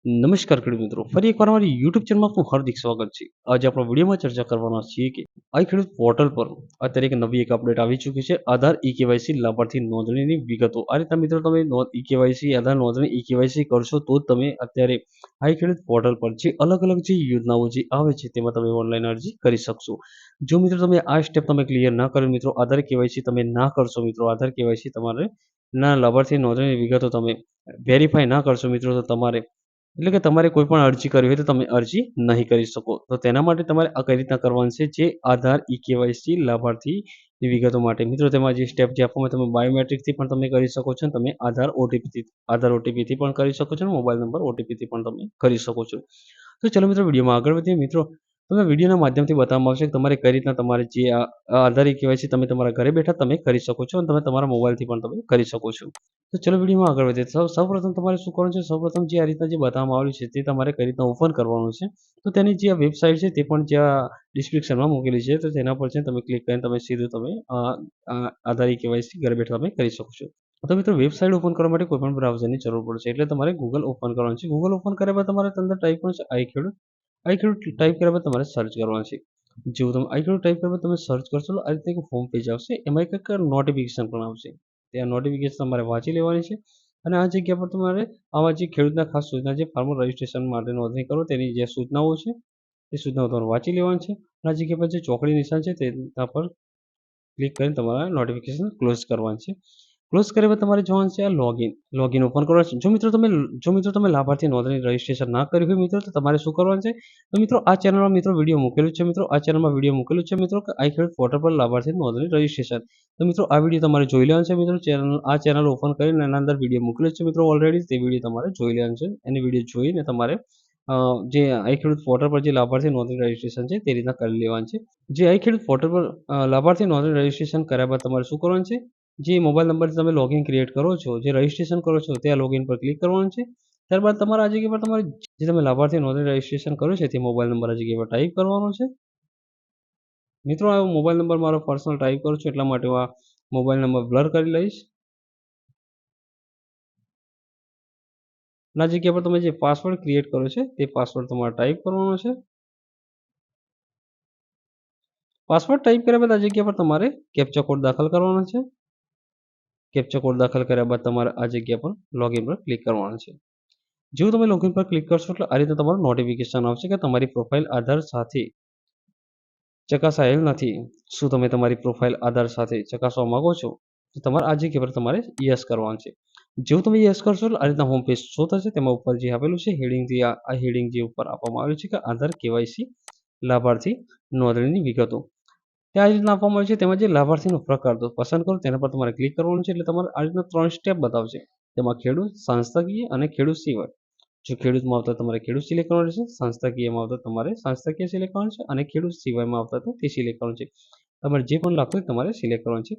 નમસ્કાર ખેડૂત મિત્રો, ફરી એકવાર અમારી યુટ્યુબ ચેનલમાં આપનું હાર્દિક સ્વાગત છે. આજે આપણે વિડીયોમાં ચર્ચા કરવાના છીએ કે આઈ ખેડૂત પોર્ટલ પર અત્યારે એક નવી અપડેટ આવી ચૂકી છે. આધાર ઈ-કેવાયસી લાભાર્થી નોંધણીની વિગતો. આ રીતના મિત્રો તમે ઈ-કેવાયસી આધાર નોંધણી ઈ-કેવાયસી કરશો તો જ તમે અત્યારે આઈ ખેડૂત પોર્ટલ પર જે અલગ-અલગ જે યોજનાઓ જે આવે છે તેમાં તમે ઓનલાઈન અરજી કરી શકશો. જો મિત્રો તમે આ સ્ટેપ તમે ક્લિયર ના કરો મિત્રો, આધાર કેવાયસી તમે ના કરશો મિત્રો, આધાર કેવાયસી તમારે ના લાભાર્થી નોંધણીની વિગતો તમે વેરીફાઈ ના કરશો મિત્રો, તો તમારે એટલે કે તમારે કોઈ પણ અરજી કરવી હોય તો તમે અરજી નહીં કરી શકો. તો તેના માટે તમારે આ કઈ રીતના કરવાનું છે, જે આધાર ઈ-કેવાયસી લાભાર્થીની વિગતો માટે મિત્રો તેમાં જે સ્ટેપ જે આપવામાં તમે બાયોમેટ્રિકથી પણ તમે કરી શકો છો, તમે આધાર ઓટીપીથી પણ કરી શકો છો અને મોબાઈલ નંબર ઓટીપીથી પણ તમે કરી શકો છો. તો ચલો મિત્રો વિડીયોમાં આગળ વધીએ. મિત્રો તમને વિડીયોના માધ્યમથી બતાવવામાં આવશે કે તમારે કઈ રીતના તમારે જે આધાર ઈ-કેવાયસી તમે તમારા ઘરે બેઠા તમે કરી શકો છો અને તમે તમારા મોબાઈલથી પણ તમે કરી શકો છો. તો ચલો વિડીયોમાં આગળ વધીએ. સૌપ્રથમ તમારે શું કરવાનું છે, સૌપ્રથમ જે આ રીતના જે બતાવવામાં આવ્યું છે તે તમારે કઈ રીતના ઓપન કરવાનું છે. તો તેની જે આ વેબસાઇટ છે તે પણ જ્યાં ડિસ્ક્રિપ્શનમાં મૂકેલી છે, તો તેના પર છે તમે ક્લિક કરીને તમે સીધું તમે આધાર ઈ-કેવાયસી ઘરે બેઠા તમે કરી શકો છો. તો મિત્રો વેબસાઇટ ઓપન કરવા માટે કોઈ પણ બ્રાઉઝરની જરૂર પડશે, એટલે તમારે ગૂગલ ઓપન કરવાનું છે. ગૂગલ ઓપન કર્યા બાદ તમારે અંદર ટાઈપ કરવાનું છે આઈ ખેડૂત ટાઈપ કર્યા બાદ તમારે સર્ચ કરવાનું છે. જેવું તમે આઈ ખેડૂત ટાઈપ કર્યા બાદ તમે સર્ચ કરશો તો આ રીતે એક હોમ પેજ આવશે. એમાં એક નોટિફિકેશન પણ આવશે. ત્યાં નોટિફિકેશન તમારે વાંચી લેવાની છે અને આ જગ્યા પર તમારે આવા જે ખેડૂતના ખાસ સૂચના છે, ફાર્મર રજિસ્ટ્રેશન માટે નોંધણી કરો તેની જે સૂચનાઓ છે તે સૂચનાઓ તમારે વાંચી લેવાની છે. અને આ જગ્યા પર જે ચોકડી નિશાન છે તેના પર ક્લિક કરીને તમારે નોટિફિકેશન ક્લોઝ કરવાનું છે. ક્લોઝ કર્યા બાદ તમારે જોવાનું છે આ લોગિન ઓપન કરવાનું છે. જો મિત્રો તમે લાભાર્થી નોંધણી રજિસ્ટ્રેશન ના કર્યું હોય મિત્રો, તો તમારે શું કરવાનું છે, તો મિત્રો આ ચેનલમાં મિત્રો વિડીયો મૂકેલું છે મિત્રો, આ ચેનલમાં વિડીયો મૂકેલું છે મિત્રો કે આઈ ખેડૂત પોર્ટલ પર લાભાર્થી નોંધણી રજિસ્ટ્રેશન. તો મિત્રો આ વિડીયો તમારે જોઈ લેવાનું છે મિત્રો. આ ચેનલ ઓપન કરીને એના અંદર વિડીયો મૂકેલો છે મિત્રો ઓલરેડી, તે વિડીયો તમારે જોઈ લેવાનું છે. એની વિડીયો જોઈને તમારે જે આઈ ખેડૂત પોર્ટલ પર જે લાભાર્થી નોંધણી રજિસ્ટ્રેશન છે તે રીતના કરી લેવાનું છે. જે આઈ ખેડૂત પોર્ટલ પર લાભાર્થી નોંધણી રજિસ્ટ્રેશન કર્યા બાદ તમારે શું કરવાનું છે, જે મોબાઈલ નંબરથી તમે લોગિન ક્રિએટ કરો છો, જે રજિસ્ટ્રેશન કરો છો ત્યાં લોગિન પર ક્લિક કરવાનું છે. ત્યારબાદ તમારા આ જગ્યા પર તમારે જે તમે લાભાર્થી નોંધણી રજિસ્ટ્રેશન કર્યું છે તે મોબાઈલ નંબર આ જગ્યા પર ટાઈપ કરવાનો છે. મિત્રો આ મોબાઈલ નંબર મારો પર્સનલ ટાઈપ કરું છું, એટલા માટે આ મોબાઈલ નંબર બ્લર કરી લઈશ. આ જગ્યા પર તમે જે પાસવર્ડ ક્રિએટ કર્યો છે તે પાસવર્ડ તમારે ટાઈપ કરવાનો છે. પાસવર્ડ ટાઈપ કર્યા બાદ આ જગ્યા પર તમારે કેપ્ચા કોડ દાખલ કરવાનો છે. કેપ્ચા કોડ દાખલ કર્યા બાદ તમારે આ જગ્યા પર લોગિન પર ક્લિક કરવાનું છે. જેવું તમે લોગિન પર ક્લિક કરશો એટલે આ રીતે તમારું નોટિફિકેશન આવશે કે તમારી પ્રોફાઇલ આધાર સાથે ચકાસાયેલ નથી. શું તમે તમારી પ્રોફાઇલ આધાર સાથે ચકાસવા માંગો છો, તો તમારે આ જગ્યા પર તમારે યસ કરવાનું છે. જેવું તમે યસ કરશો એટલે આ રીતના હોમ પેજ શો થશે. તેમાં ઉપર જે આપેલું છે હેડિંગથી આ હેડિંગ જે ઉપર આપવામાં આવ્યું છે કે આધાર કેવાયસી લાભાર્થી નોંધણીની વિગતો, ત્યાં આ રીતના આપવામાં આવ્યું છે. તેમાં જે લાભાર્થીનો પ્રકાર તો પસંદ કરો તેના પર તમારે ક્લિક કરવાનું છે. એટલે તમારે આ રીતના 3 સ્ટેપ બતાવશે. તેમાં ખેડૂત, સંસ્થાકીય અને ખેડૂત સિવાય. જો ખેડૂતમાં આવતા તમારે ખેડૂત સિલેક્ટ કરવાનું રહેશે, સંસ્થાકીયમાં આવતા તમારે સંસ્થાકીય સિલેક્ટ કરવાનું છે અને ખેડૂત સિવાયમાં આવતા તો તે સિલેક્ટ કરવાનું છે. તમારે જે પણ લાગતું હોય તમારે સિલેક્ટ કરવાનું છે.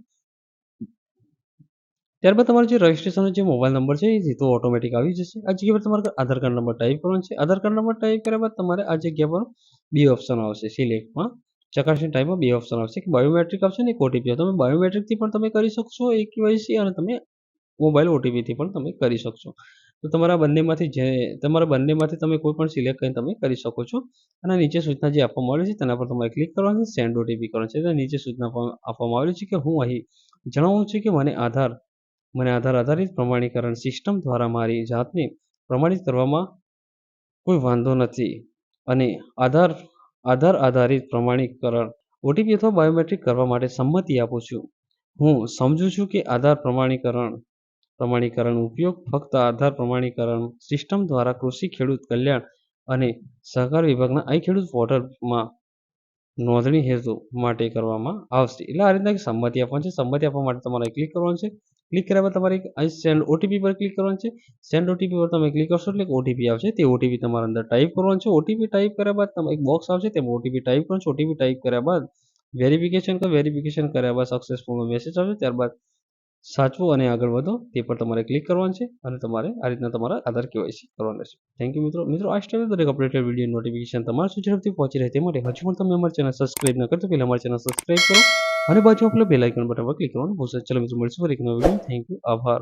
ત્યારબાદ તમારો જે રજિસ્ટ્રેશનનો જે મોબાઈલ નંબર છે એ તો ઓટોમેટિક આવી જશે. આ જગ્યા પર તમારે આધાર કાર્ડ નંબર ટાઈપ કરવાનો છે. આધાર કાર્ડ નંબર ટાઈપ કર્યા બાદ તમારે આ જગ્યા પર 2 ઓપ્શન આવશે સિલેક્ટમાં. ચકાસણી ટાઈપમાં 2 ઓપ્શન આવશે કે બાયોમેટ્રિક આવશે ને એક ઓટીપી. તમે બાયોમેટ્રિકથી પણ તમે કરી શકશો એ કેવાયસી અને તમે મોબાઈલ ઓટીપીથી પણ તમે કરી શકશો. તો તમારા બંનેમાંથી તમે કોઈ પણ સિલેક્ટ કરીને તમે કરી શકો છો. અને નીચે સૂચના જે આપવામાં આવેલી છે તેના પર તમારે ક્લિક કરવાનું છે, સેન્ડ ઓટીપી કરવાનું છે. નીચે સૂચના આપવામાં આવેલી છે કે હું અહીં જણાવું છું કે મને આધાર આધારિત પ્રમાણીકરણ સિસ્ટમ દ્વારા મારી જાતને પ્રમાણિત કરવામાં કોઈ વાંધો નથી અને આધાર આધારિત પ્રમાણીકરણ ઓટીપી અથવા બાયોમેટ્રિક કરવા માટે સંમતિ આપું છું. હું સમજું છું કે આધાર પ્રમાણીકરણ ઉપયોગ ફક્ત આધાર પ્રમાણીકરણ સિસ્ટમ દ્વારા કૃષિ ખેડૂત કલ્યાણ અને સહકાર વિભાગના આઈ ખેડૂત પોર્ટલમાં નોંધણી હેતુ માટે કરવામાં આવશે. એટલે આ રીતના એક સંમતિ આપવાની છે. સંમતિ આપવા માટે તમારે ક્લિક કરવાનું છે. ક્લિક કર્યા બાદ તમારે અહીં સેન્ડ ઓટીપી પર ક્લિક કરવાનું છે. સેન્ડ ઓટીપી પર તમે ક્લિક કરશો એટલે એક ઓટીપી આવશે. તે ઓટીપી તમારે અંદર ટાઈપ કરવાનું છે. ઓટીપી ટાઈપ કર્યા બાદ તમે એક બોક્સ આવશે, તેમાં ઓટીપી ટાઈપ કરવાનું છે. ઓટીપી ટાઈપ કર્યા બાદ વેરિફિકેશન કર્યા બાદ સક્સેસફુલ મેસેજ આવશે. ત્યારબાદ સાચવું અને આગળ વધો તે પર તમારે ક્લિક કરવાનું છે અને તમારે આ રીતના તમારા આધાર કેવાયસી કરવાનું રહેશે. થેન્ક યુ મિત્રો. મિત્રો આ સ્ટેપ દરેક અપડેટેડ વિડીયો નોટિફિકેશન તમારા સુધી ઝડપથી પહોંચી રહે તે માટે હજુ પણ તમે અમારી ચેનલ સબસ્ક્રાઇબ ન કરો તો પહેલા અમારી ચેનલ સબસ્ક્રાઇબ કરો અને બાજુમાં આપેલા બેલ આઇકન બટન પર ક્લિક કરવાનું ભૂલશો. ચલો મિત્રો મળીશું ફરી એક નવા વિડીયો. Thank you. આભાર.